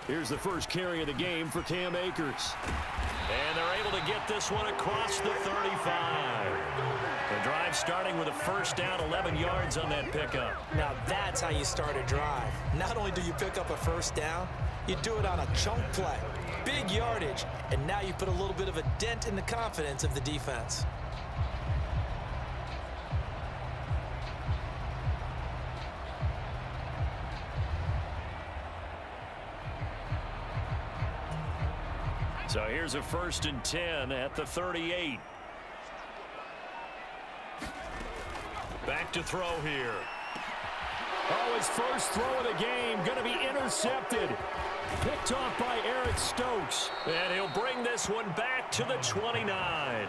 Here's the first carry of the game for Cam Akers. And they're able to get this one across the 35. The drive starting with a first down, 11 yards on that pickup. Now that's how you start a drive. Not only do you pick up a first down, you do it on a chunk play. Big yardage, and now you put a little bit of a dent in the confidence of the defense. So here's a 1st and 10 at the 38. Back to throw here. Oh, his first throw of the game going to be intercepted. Picked off by Eric Stokes. And he'll bring this one back to the 29.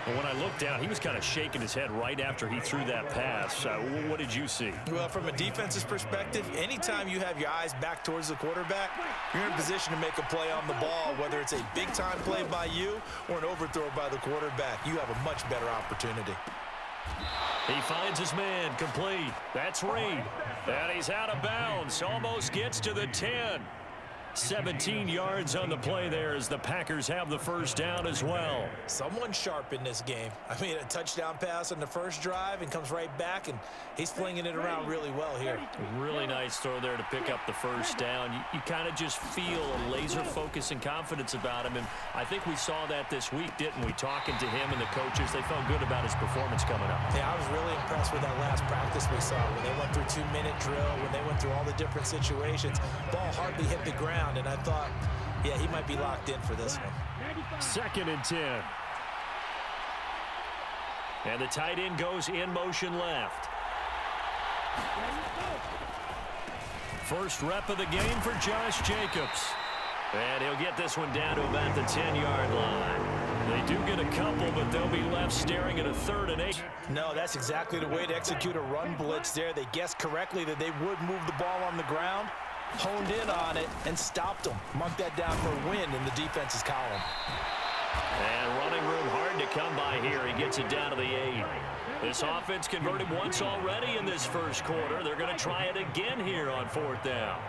Well, when I looked down, he was kind of shaking his head right after he threw that pass. What did you see? Well, from a defense's perspective, anytime you have your eyes back towards the quarterback, you're in a position to make a play on the ball, whether it's a big-time play by you or an overthrow by the quarterback. You have a much better opportunity. He finds his man, complete. That's Reed. And he's out of bounds. Almost gets to the 10. 17 yards on the play there as the Packers have the first down as well. Someone sharp in this game. I mean, a touchdown pass on the first drive and comes right back, and he's flinging it around really well here. Really nice throw there to pick up the first down. You kind of just feel a laser focus and confidence about him, and I think we saw that this week, didn't we? Talking to him and the coaches, they felt good about his performance coming up. Yeah, I was really impressed with that last practice we saw when they went through 2-minute drill, when they went through all the different situations. Ball hardly hit the ground. And I thought, yeah, he might be locked in for this one. 2nd and 10. And the tight end goes in motion left. First rep of the game for Josh Jacobs. And he'll get this one down to about the 10-yard line. They do get a couple, but they'll be left staring at a 3rd and 8. No, that's exactly the way to execute a run blitz there. They guessed correctly that they would move the ball on the ground, honed in on it, and stopped them. Mark that down for a win in the defense's column. And running room hard to come by here. He gets it down to the 8. This offense converted once already in this first quarter. They're going to try it again here on 4th down.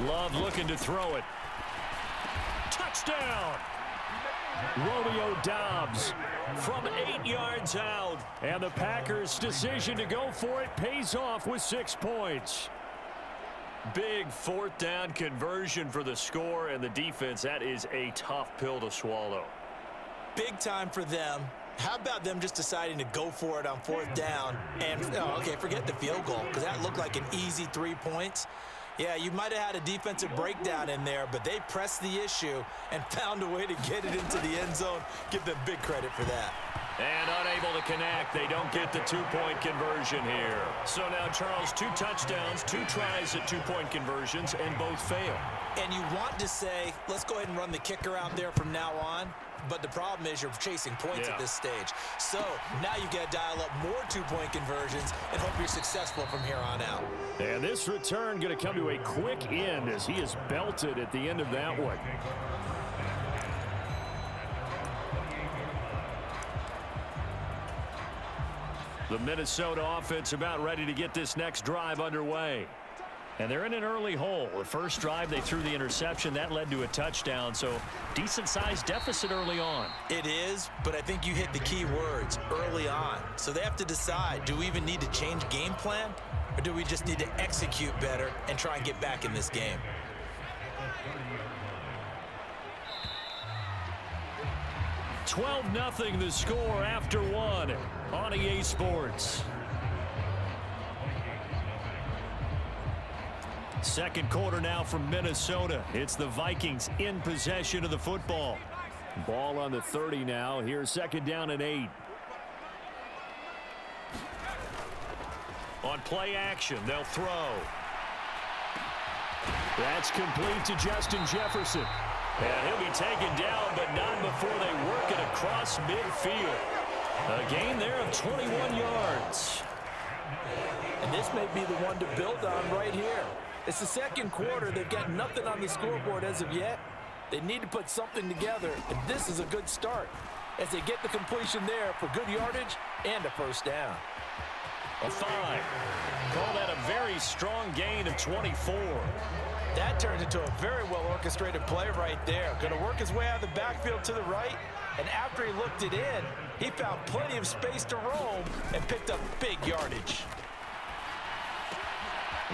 Love looking to throw it. Touchdown! Romeo Doubs from 8 yards out. And the Packers' decision to go for it pays off with 6 points. Big 4th down conversion for the score, and the defense, that is a tough pill to swallow. Big time for them. How about them just deciding to go for it on 4th down? And, okay, forget the field goal, because that looked like an easy 3 points. Yeah, you might have had a defensive breakdown in there, but they pressed the issue and found a way to get it into the end zone. Give them big credit for that. And unable to connect. They don't get the 2-point conversion here. So now, Charles, 2 touchdowns, 2 tries at 2-point conversions, and both fail. And you want to say, let's go ahead and run the kicker out there from now on. But the problem is you're chasing points at this stage. So now you got to dial up more 2-point conversions and hope you're successful from here on out. And this return going to come to a quick end as he is belted at the end of that one. The Minnesota offense about ready to get this next drive underway. And they're in an early hole. The first drive, they threw the interception. That led to a touchdown, so decent-sized deficit early on. It is, but I think you hit the key words, early on. So they have to decide, do we even need to change game plan, or do we just need to execute better and try and get back in this game? $12-0 the score after 1 on EA Sports. Second quarter now from Minnesota. It's the Vikings in possession of the football. Ball on the 30 now. Here's 2nd down and 8. On play action, they'll throw. That's complete to Justin Jefferson. And he'll be taken down, but not before they work it across midfield. A gain there of 21 yards. And this may be the one to build on right here. It's the second quarter. They've got nothing on the scoreboard as of yet. They need to put something together, and this is a good start as they get the completion there for good yardage and a first down. A 5. Call that a very strong gain of 24. That turns into a very well-orchestrated play right there. Going to work his way out of the backfield to the right, and after he looked it in, he found plenty of space to roam and picked up big yardage.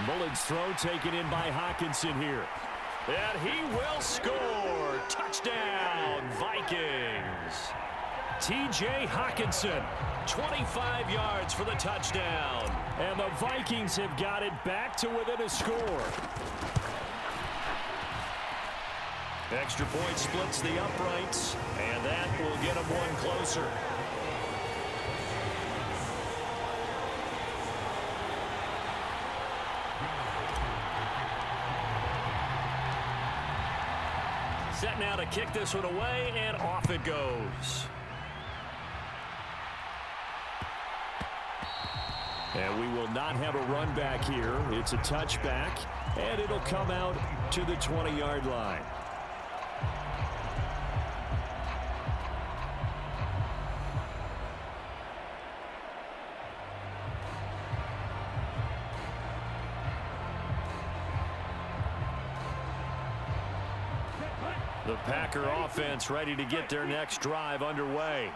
Bullen's throw taken in by Hockenson here. And he will score. Touchdown, Vikings. T.J. Hockenson, 25 yards for the touchdown. And the Vikings have got it back to within a score. Extra point splits the uprights, and that will get them one closer. Set now to kick this one away, and off it goes. And we will not have a run back here. It's a touchback, and it'll come out to the 20-yard line. The Packer offense ready to get their next drive underway.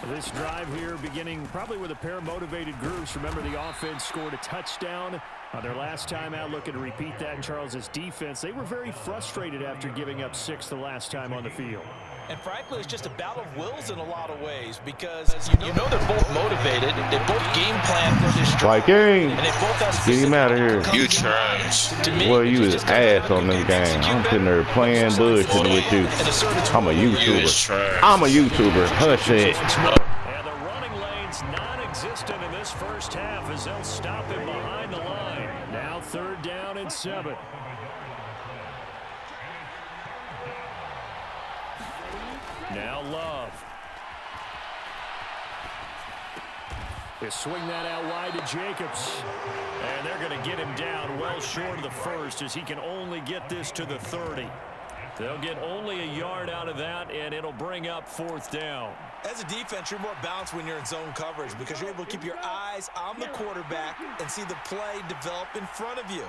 This drive here beginning probably with a pair of motivated groups. Remember, the offense scored a touchdown on their last time out, looking to repeat that in Charles's defense. They were very frustrated after giving up 6 the last time on the field. And frankly, it's just a battle of wills in a lot of ways because you know they're both motivated. They both game plan for this drive. Viking, And they both have get him out of here. You trash. Well, you was ass on this game. I'm sitting there playing bullshit with you. I'm a You is YouTuber. trash. I'm a YouTuber. Hush it. And the running lane's non-existent in this first half as they'll stop him behind the line. Now 3rd down and 7. Now Love. They swing that out wide to Jacobs. And they're going to get him down well short of the first as he can only get this to the 30. They'll get only a yard out of that, and it'll bring up 4th down. As a defense, you're more balanced when you're in zone coverage because you're able to keep your eyes on the quarterback and see the play develop in front of you.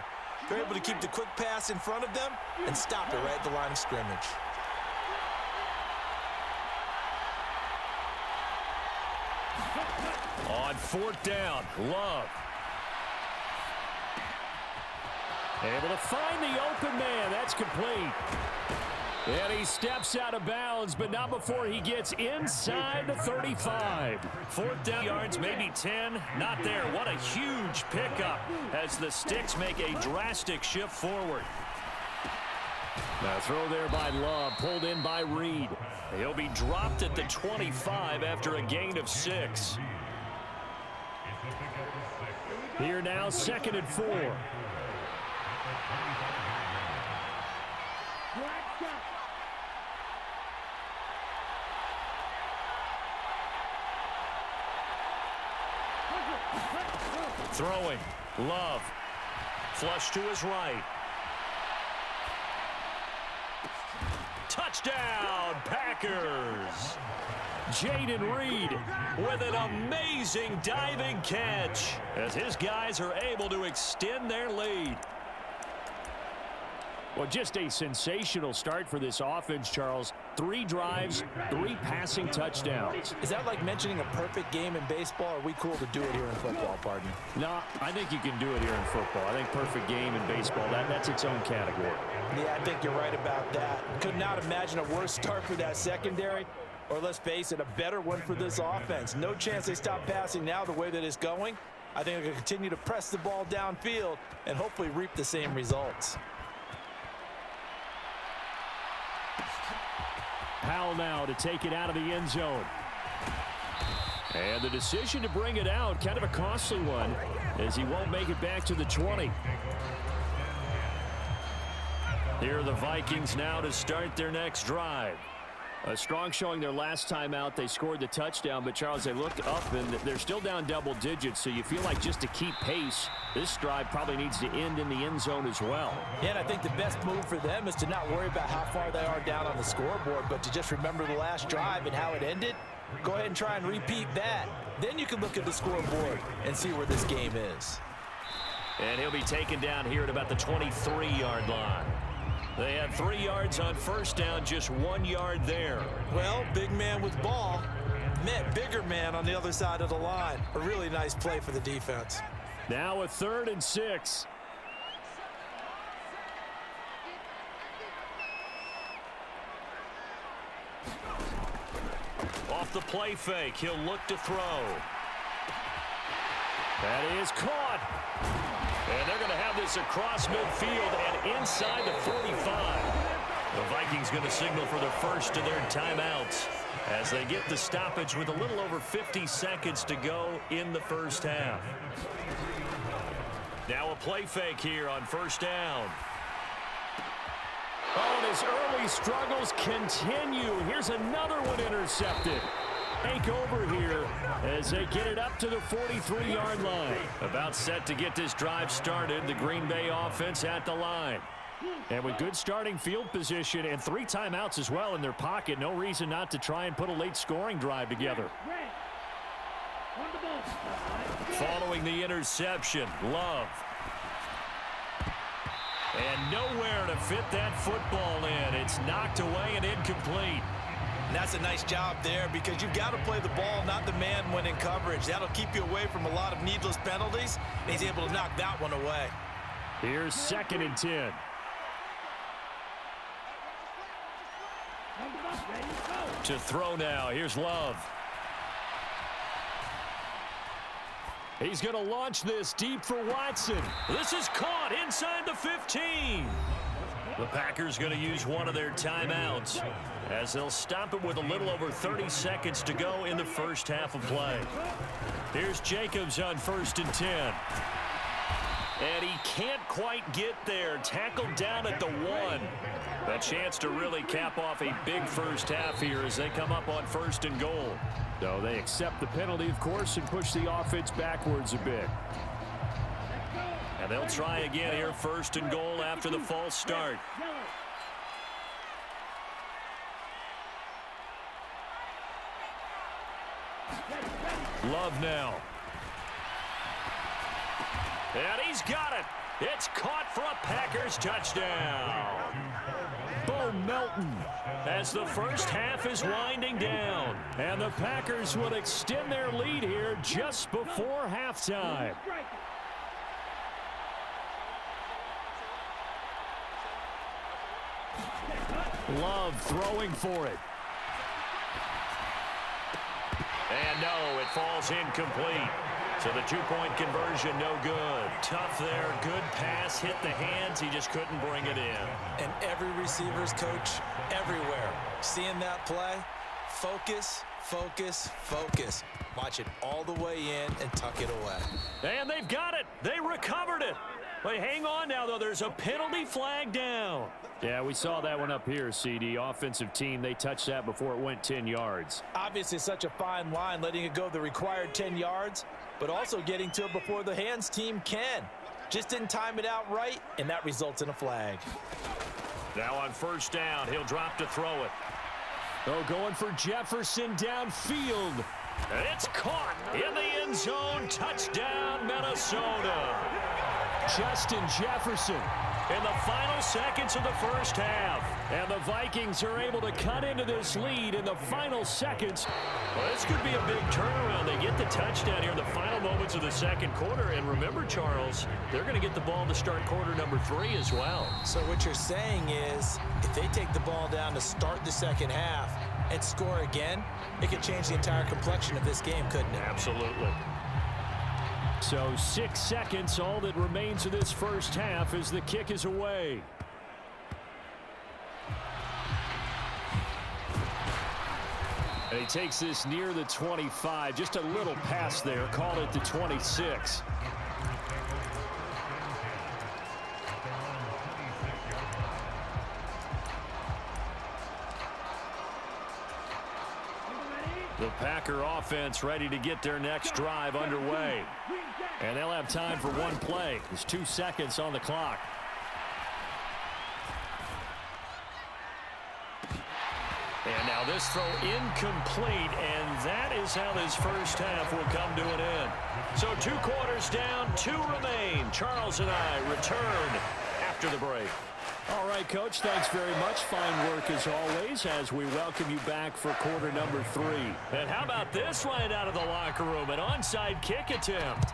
You're able to keep the quick pass in front of them and stop it right at the line of scrimmage. On 4th down, Love. Able to find the open man. That's complete. And he steps out of bounds, but not before he gets inside the 35. 4th down yards, maybe 10. Not there. What a huge pickup as the Sticks make a drastic shift forward. Now throw there by Love, pulled in by Reed. He'll be dropped at the 25 after a gain of 6. Here now, 2nd and 4. Throwing, Love, flush to his right. Touchdown, Packers! Jaden Reed with an amazing diving catch as his guys are able to extend their lead. Well, just a sensational start for this offense, Charles. 3 drives, 3 passing touchdowns. Is that like mentioning a perfect game in baseball, or are we cool to do it here in football, pardon? No, I think you can do it here in football. I think perfect game in baseball, that's its own category. Yeah, I think you're right about that. Could not imagine a worse start for that secondary, or let's face it, a better one for this offense. No chance they stop passing now the way that it's going. I think they're going to continue to press the ball downfield and hopefully reap the same results. Powell now to take it out of the end zone. And the decision to bring it out, kind of a costly one, as he won't make it back to the 20. Here are the Vikings now to start their next drive. A strong showing their last time out. They scored the touchdown, but Charles, they looked up and they're still down double digits, so you feel like just to keep pace, this drive probably needs to end in the end zone as well. Yeah, and I think the best move for them is to not worry about how far they are down on the scoreboard, but to just remember the last drive and how it ended Go ahead and try and repeat that. Then you can look at the scoreboard and see where this game is. And he'll be taken down here at about the 23-yard line. They had 3 yards on first down, just 1 yard there. Well, big man with ball met bigger man on the other side of the line. A really nice play for the defense. Now a 3rd and 6. Off the play fake, he'll look to throw. That is caught. And they're going to have this across midfield and inside the 45. The Vikings going to signal for the first of their timeouts as they get the stoppage with a little over 50 seconds to go in the first half. Now a play fake here on first down. Oh, and his early struggles continue. Here's another one intercepted. Take over here as they get it up to the 43-yard line. About set to get this drive started. The Green Bay offense at the line. And with good starting field position and 3 timeouts as well in their pocket, no reason not to try and put a late scoring drive together. Following the interception, Love. And nowhere to fit that football in. It's knocked away and incomplete. And that's a nice job there because you've got to play the ball, not the man when in coverage. That'll keep you away from a lot of needless penalties, and he's able to knock that one away. Here's 2nd and 10. To throw now. Here's Love. He's going to launch this deep for Watson. This is caught inside the 15. The Packers going to use one of their timeouts as they'll stop it with a little over 30 seconds to go in the first half of play. Here's Jacobs on 1st and 10. And he can't quite get there. Tackled down at the 1. A chance to really cap off a big first half here as they come up on 1st and goal. So they accept the penalty, of course, and push the offense backwards a bit. And they'll try again here, 1st and goal after the false start. Love now. And he's got it. It's caught for a Packers touchdown. Bo Melton as the first half is winding down. And the Packers will extend their lead here just before halftime. Love throwing for it. And no, it falls incomplete. So the 2-point conversion, no good. Tough there, good pass, hit the hands, he just couldn't bring it in. And every receiver's coach everywhere, seeing that play, focus, focus, focus. Watch it all the way in and tuck it away. And they've got it. They recovered it. But hang on now, though. There's a penalty flag down. Yeah, we saw that one up here, CD. Offensive team, they touched that before it went 10 yards. Obviously, such a fine line, letting it go the required 10 yards, but also getting to it before the hands team can. Just didn't time it out right, and that results in a flag. Now on 1st down, he'll drop to throw it. Oh, going for Jefferson downfield. And it's caught in the end zone. Touchdown, Minnesota. Justin Jefferson in the final seconds of the first half. And the Vikings are able to cut into this lead in the final seconds. Well, this could be a big turnaround. They get the touchdown here in the final moments of the second quarter. And remember, Charles, they're going to get the ball to start quarter number 3 as well. So what you're saying is if they take the ball down to start the second half and score again, it could change the entire complexion of this game, couldn't it? Absolutely. So 6 seconds, all that remains of this first half as the kick is away. And he takes this near the 25, just a little past there, call it the 26. The Packer offense ready to get their next drive underway. And they'll have time for one play. There's 2 seconds on the clock. And now this throw incomplete, and that is how this first half will come to an end. So 2 quarters down, 2 remain. Charles and I return after the break. All right, Coach, thanks very much. Fine work as always as we welcome you back for quarter number 3. And how about this right out of the locker room? An onside kick attempt.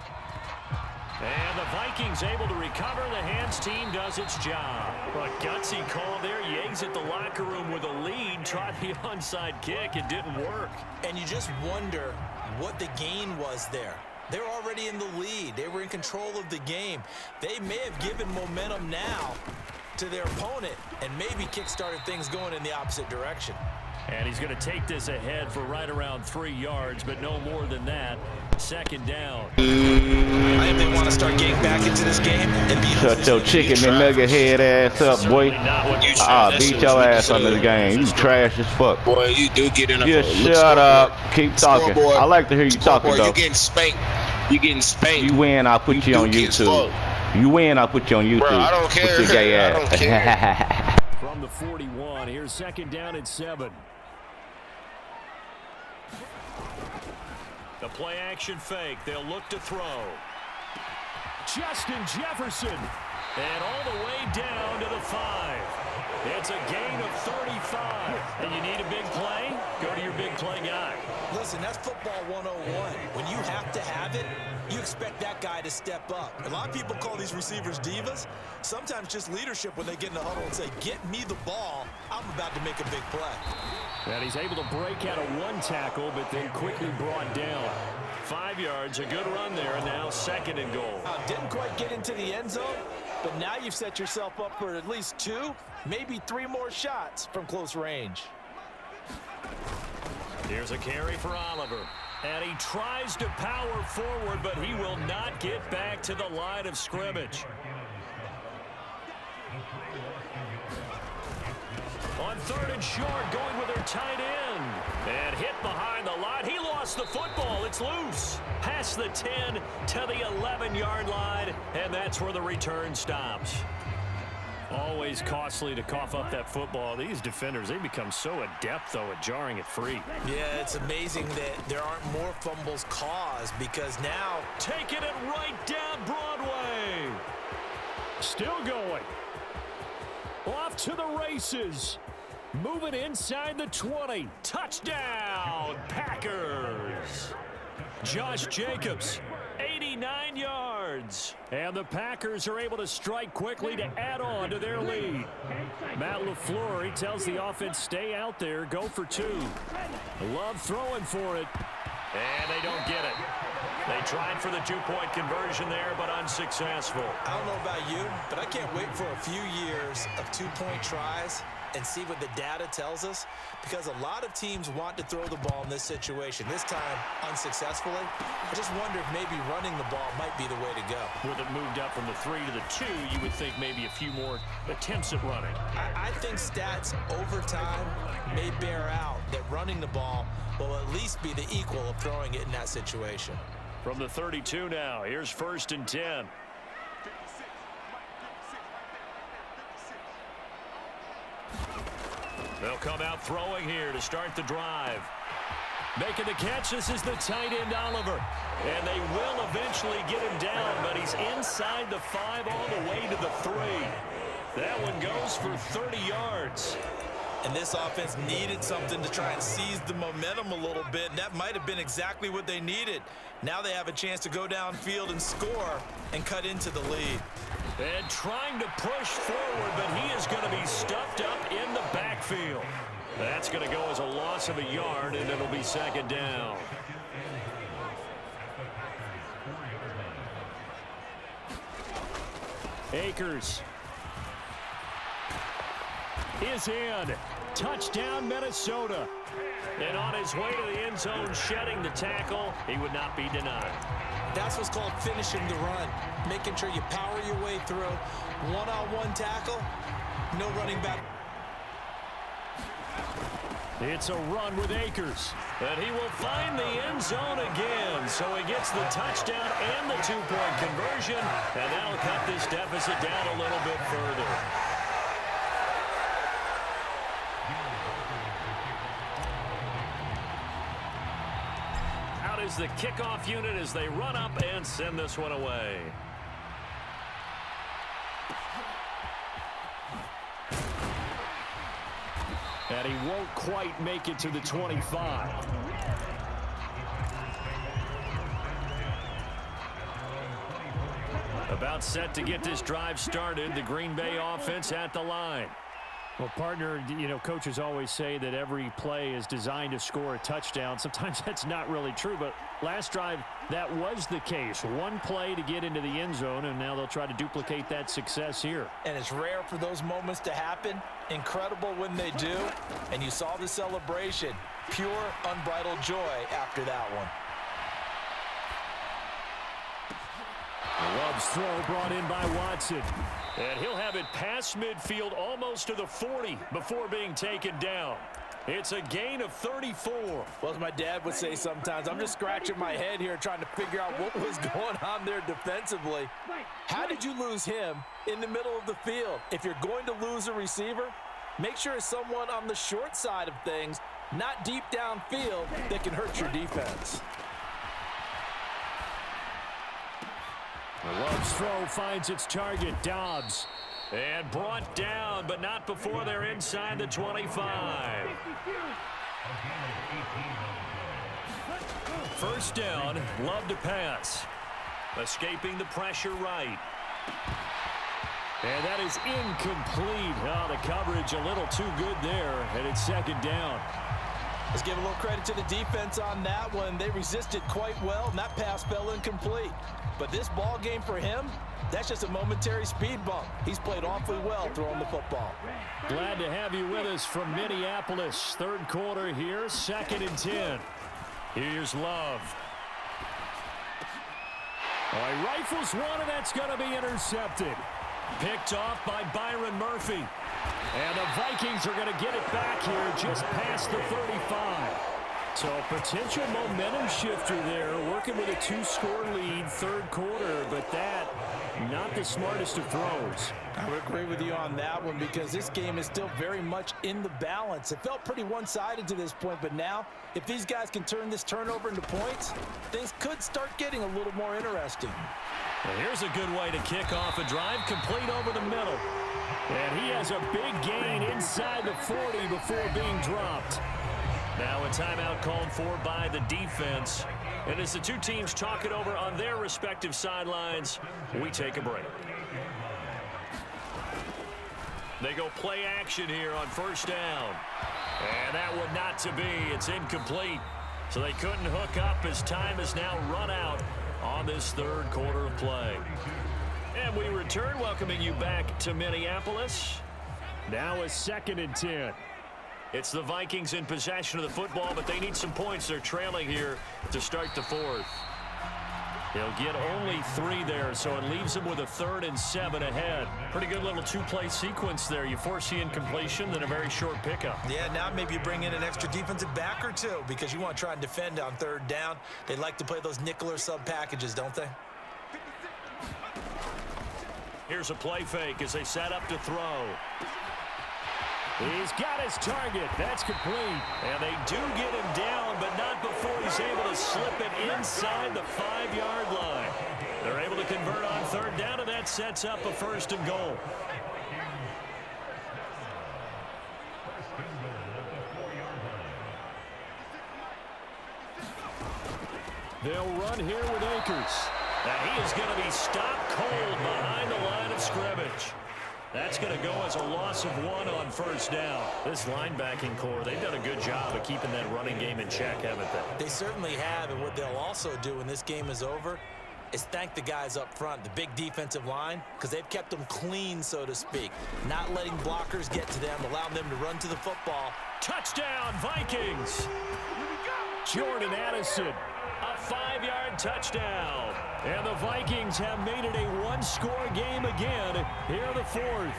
And the Vikings able to recover. The hands team does its job. A gutsy call there. You exit the locker room with a lead. Tried the onside kick. It didn't work. And you just wonder what the gain was there. They're already in the lead. They were in control of the game. They may have given momentum now to their opponent and maybe kick-started things going in the opposite direction. And he's going to take this ahead for right around 3 yards, but no more than that. Second down. I think they want to start getting back into this game and be Shut your chicken and nugget head ass up, boy. I'll beat your ass on this game. You trash as fuck. Boy, you do get in a Just shut up. Keep talking. I like to hear you talking, though. You're getting spanked. You're getting spanked. You win, I'll put you on YouTube. You win, I'll put you on YouTube. Bro, I don't care. With your gay ass. I don't care. From the 41, here's second down and 7. The play action fake. They'll look to throw. Justin Jefferson. And all the way down to the 5. It's a gain of 35. And you need a big play? Go to your big play guy. Listen, that's football 101. When you have to have it, you expect that guy to step up. A lot of people call these receivers divas. Sometimes just leadership when they get in the huddle and say, get me the ball. I'm about to make a big play. And he's able to break out of 1 tackle, but then quickly brought down. 5 yards, a good run there, and now second and goal. Didn't quite get into the end zone, but now you've set yourself up for at least 2, maybe 3 more shots from close range. Here's a carry for Oliver. And he tries to power forward, but he will not get back to the line of scrimmage. On 3rd and short, going with their tight end. And hit behind the line. He lost the football. It's loose. Past the 10 to the 11-yard line, and that's where the return stops. Always costly to cough up that football. These defenders, they become so adept, though, at jarring it free. Yeah, it's amazing that there aren't more fumbles caused because now... Taking it right down Broadway. Still going. Off to the races. Moving inside the 20. Touchdown, Packers. Josh Jacobs, 89 yards. And the Packers are able to strike quickly to add on to their lead. Matt LaFleur, he tells the offense, stay out there, go for 2. Love throwing for it. And they don't get it. They tried for the 2-point conversion there, but unsuccessful. I don't know about you, but I can't wait for a few years of 2-point tries and see what the data tells us, because a lot of teams want to throw the ball in this situation. This time, unsuccessfully. I just wonder if maybe running the ball might be the way to go. With it moved up from the 3 to the 2, you would think maybe a few more attempts at running. I think stats over time may bear out that running the ball will at least be the equal of throwing it in that situation. From the 32 now, here's 1st and 10. They'll come out throwing here to start the drive. Making the catch, this is the tight end Oliver. And they will eventually get him down, but he's inside the 5 all the way to the 3. That one goes for 30 yards. And this offense needed something to try and seize the momentum a little bit, and that might have been exactly what they needed. Now they have a chance to go downfield and score and cut into the lead. And trying to push forward, but he is going to be stuffed up in the backfield. That's going to go as a loss of a yard, and it'll be second down. Akers is in. Touchdown, Minnesota. And on his way to the end zone, shedding the tackle, he would not be denied. That's what's called finishing the run, making sure you power your way through. One-on-one tackle, no running back. It's a run with Akers. And he will find the end zone again. So he gets the touchdown and the 2-point conversion. And that'll cut this deficit down a little bit further. is the kickoff unit as they run up and send this one away. And he won't quite make it to the 25. About set to get this drive started. The Green Bay offense at the line. Well, partner, you know, coaches always say that every play is designed to score a touchdown. Sometimes that's not really true, but last drive, that was the case. One play to get into the end zone, and now they'll try to duplicate that success here. And it's rare for those moments to happen. Incredible when they do. And you saw the celebration. Pure, unbridled joy after that one. Love's throw brought in by Watson. And he'll have it past midfield almost to the 40 before being taken down. It's a gain of 34. Well, as my dad would say sometimes, I'm just scratching my head here trying to figure out what was going on there defensively. How did you lose him in the middle of the field? If you're going to lose a receiver, make sure it's someone on the short side of things, not deep downfield, that can hurt your defense. Love's throw finds its target, Dobbs. And brought down, but not before they're inside the 25. First down, Love to pass. Escaping the pressure right. And that is incomplete. Oh, the coverage a little too good there, and it's second down. Let's give a little credit to the defense on that one. They resisted quite well, and that pass fell incomplete. But this ball game for him, that's just a momentary speed bump. He's played awfully well throwing the football. Glad to have you with us from Minneapolis. Third quarter here, 2nd and 10. Here's Love. Oh, he rifles one, and that's going to be intercepted. Picked off by Byron Murphy. And the Vikings are going to get it back here just past the 35. So a potential momentum shifter there, working with a 2-score lead, third quarter, but that, not the smartest of throws. I would agree with you on that one because this game is still very much in the balance. It felt pretty one-sided to this point, but now, if these guys can turn this turnover into points, things could start getting a little more interesting. Well, here's a good way to kick off a drive, complete over the middle. And he has a big gain inside the 40 before being dropped. Now a timeout called for by the defense. And as the two teams talk it over on their respective sidelines, we take a break. They go play action here on first down. And that one not to be. It's incomplete. So they couldn't hook up as time has now run out on this third quarter of play. And we return, welcoming you back to Minneapolis. Now a 2nd and 10. It's the Vikings in possession of the football, but they need some points. They're trailing here to start the fourth. They'll get only 3 there, so it leaves them with a 3rd and 7 ahead. Pretty good little 2-play sequence there. You force the incompletion, then a very short pickup. Yeah, now maybe you bring in an extra defensive back or two because you want to try and defend on 3rd down. They like to play those nickel or sub packages, don't they? Here's a play fake as they set up to throw. He's got his target. That's complete. And they do get him down, but not before he's able to slip it inside the 5-yard line. They're able to convert on 3rd down, and that sets up a 1st and goal. They'll run here with Akers. And he is going to be stopped cold behind the line of scrimmage. That's going to go as a loss of 1 on 1st down. This linebacking core, they've done a good job of keeping that running game in check, haven't they? They certainly have, and what they'll also do when this game is over is thank the guys up front, the big defensive line, because they've kept them clean, so to speak. Not letting blockers get to them, allowing them to run to the football. Touchdown, Vikings! Jordan Addison, a 5-yard touchdown. And the Vikings have made it a 1-score game again here in the 4th.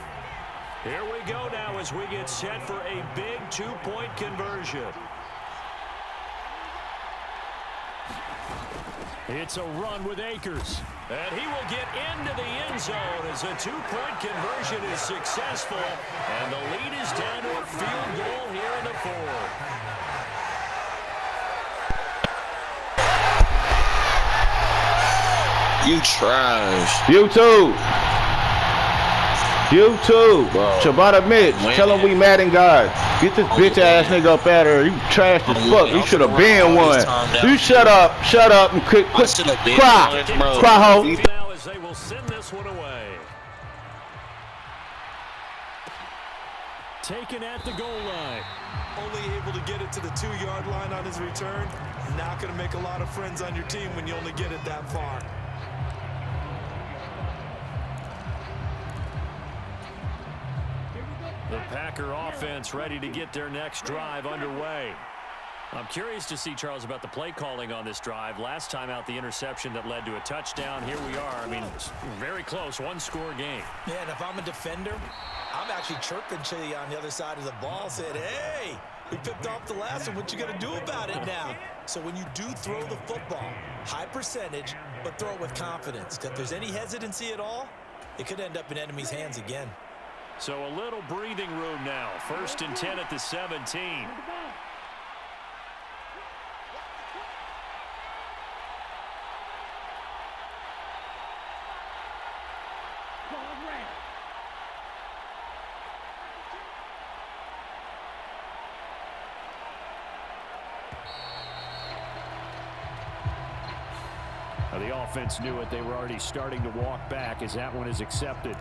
Here we go now as we get set for a big 2-point conversion. It's a run with Akers. And he will get into the end zone as a 2-point conversion is successful. And the lead is down to a field goal here in the 4th. You trash. You too. You too. Shabata Mitch. Tell him we Madden guys. Get this bitch ass nigga up out of here. You trash as fuck. You should have been one. You shut up and quit cry. Cry ho. Now as they will send this one away. Taken at the goal line. Only able to get it to the 2-yard line on his return. Not going to make a lot of friends on your team when you only get it that far. The Packer offense ready to get their next drive underway. I'm curious to see, Charles, about the play calling on this drive. Last time out, the interception that led to a touchdown. Here we are. I mean, it's very close, one-score game. Yeah, and if I'm a defender, I'm actually chirping to you on the other side of the ball, saying, hey, we picked off the last one. What you going to do about it now? So when you do throw the football, high percentage, but throw it with confidence. Because if there's any hesitancy at all, it could end up in enemy's hands again. So a little breathing room now. 1st and 10 at the 17. The offense knew it. They were already starting to walk back as that one is accepted.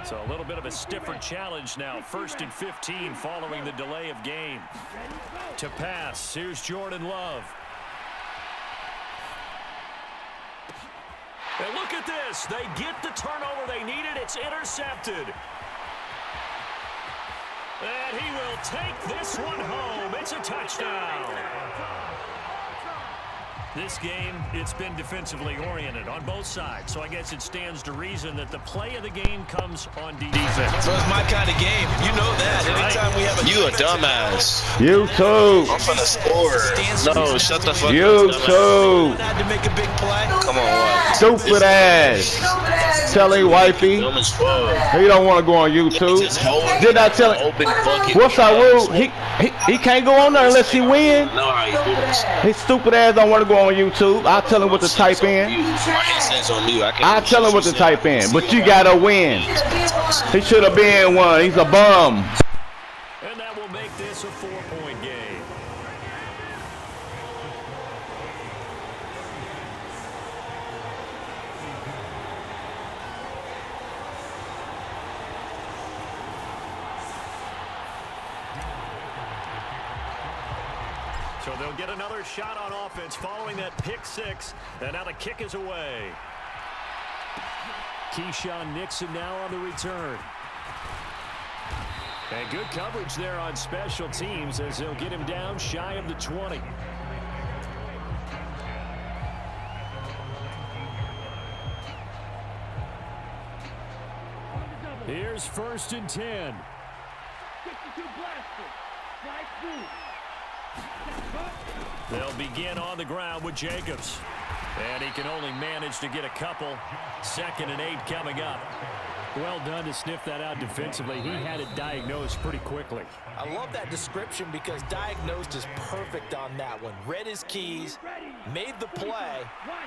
So a little bit of a stiffer challenge now. 1st and 15 following the delay of game. To pass, here's Jordan Love. And look at this. They get the turnover they needed. It's intercepted. And he will take this one home. It's a touchdown. This game, it's been defensively oriented on both sides. So I guess it stands to reason that the play of the game comes on defense. So it's my kind of game. You know that. Anytime we have a You a dumbass. You too. I'm finna score. No, shut the fuck up. You too. had to make a big play. Come on, what? Stupid ass. Telling wifey. Dumb as fuck. He don't want to go on YouTube. Just hold Did I tell him? open bucket. What's our rule? He can't go on there unless he win. No, I ain't do this. His stupid ass don't want to go on YouTube. I'll tell him what to type in. My headset's on mute. I'll tell him what to type in. But you gotta win. He should have been one. He's a bum. And that will make this a 4-point game. So they'll get another shot on offense following that pick six. And now the kick is away. Keyshawn Nixon now on the return. And good coverage there on special teams as they'll get him down shy of the 20. Here's 1st and 10. They'll begin on the ground with Jacobs. And he can only manage to get a couple. 2nd and 8 coming up. Well done to sniff that out defensively. He had it diagnosed pretty quickly. I love that description because diagnosed is perfect on that one. Read his keys, made the play,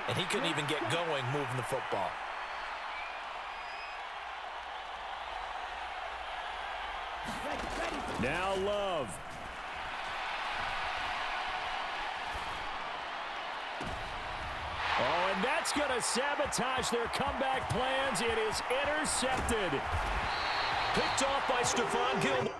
and he couldn't even get going moving the football. Now Love. Oh, and that's going to sabotage their comeback plans. It is intercepted. Picked off by Stephon Gilmore.